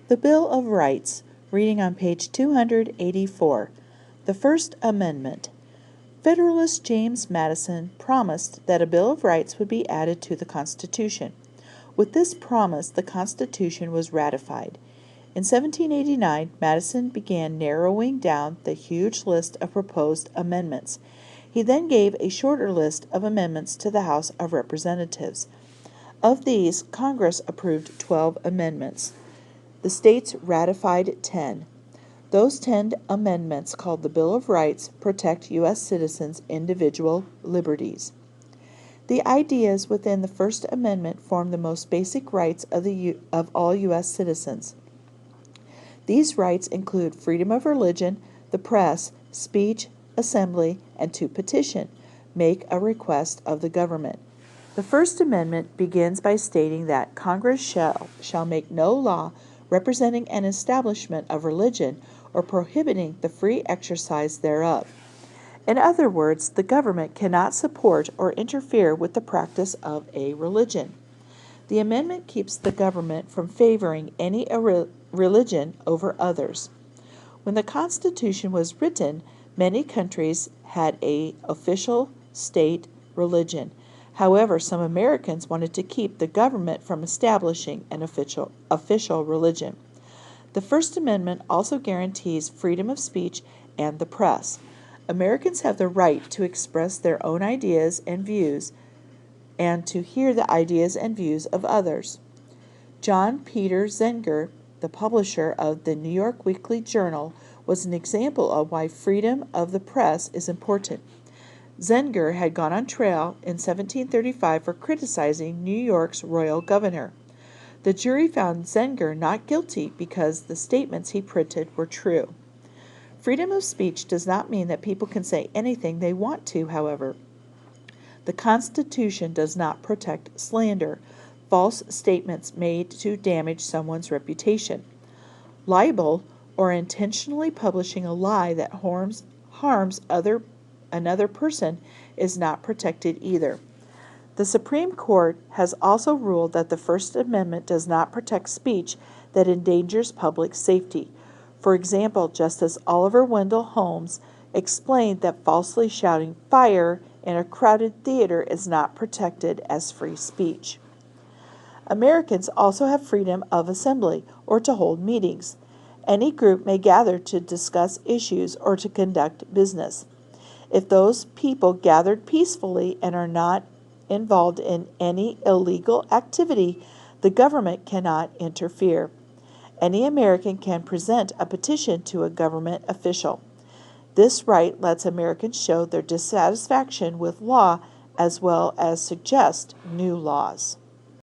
The Bill of Rights, reading on page 284. The First Amendment. Federalist James Madison promised that a Bill of Rights would be added to the Constitution. With this promise, the Constitution was ratified. In 1789, Madison began narrowing down the huge list of proposed amendments. He then gave a shorter list of amendments to the House of Representatives. Of these, Congress approved 12 amendments. The states ratified 10. Those 10 amendments, called the Bill of Rights, protect U.S. citizens' individual liberties. The ideas within the First Amendment form the most basic rights of all U.S. citizens. These rights include freedom of religion, the press, speech, assembly, and to petition, make a request of the government. The First Amendment begins by stating that Congress shall make no law representing an establishment of religion or prohibiting the free exercise thereof. In other words, the government cannot support or interfere with the practice of a religion. The amendment keeps the government from favoring any religion over others. When the Constitution was written, many countries had an official state religion. However, some Americans wanted to keep the government from establishing an official religion. The First Amendment also guarantees freedom of speech and the press. Americans have the right to express their own ideas and views and to hear the ideas and views of others. John Peter Zenger, the publisher of the New York Weekly Journal, was an example of why freedom of the press is important. Zenger had gone on trial in 1735 for criticizing New York's royal governor. The jury found Zenger not guilty because the statements he printed were true. Freedom of speech does not mean that people can say anything they want to, however. The Constitution does not protect slander, false statements made to damage someone's reputation. Libel, or intentionally publishing a lie that harms another person, is not protected either. The Supreme Court has also ruled that the First Amendment does not protect speech that endangers public safety. For example, Justice Oliver Wendell Holmes explained that falsely shouting "fire" in a crowded theater is not protected as free speech. Americans also have freedom of assembly, or to hold meetings. Any group may gather to discuss issues or to conduct business. If those people gathered peacefully and are not involved in any illegal activity, the government cannot interfere. Any American can present a petition to a government official. This right lets Americans show their dissatisfaction with law as well as suggest new laws.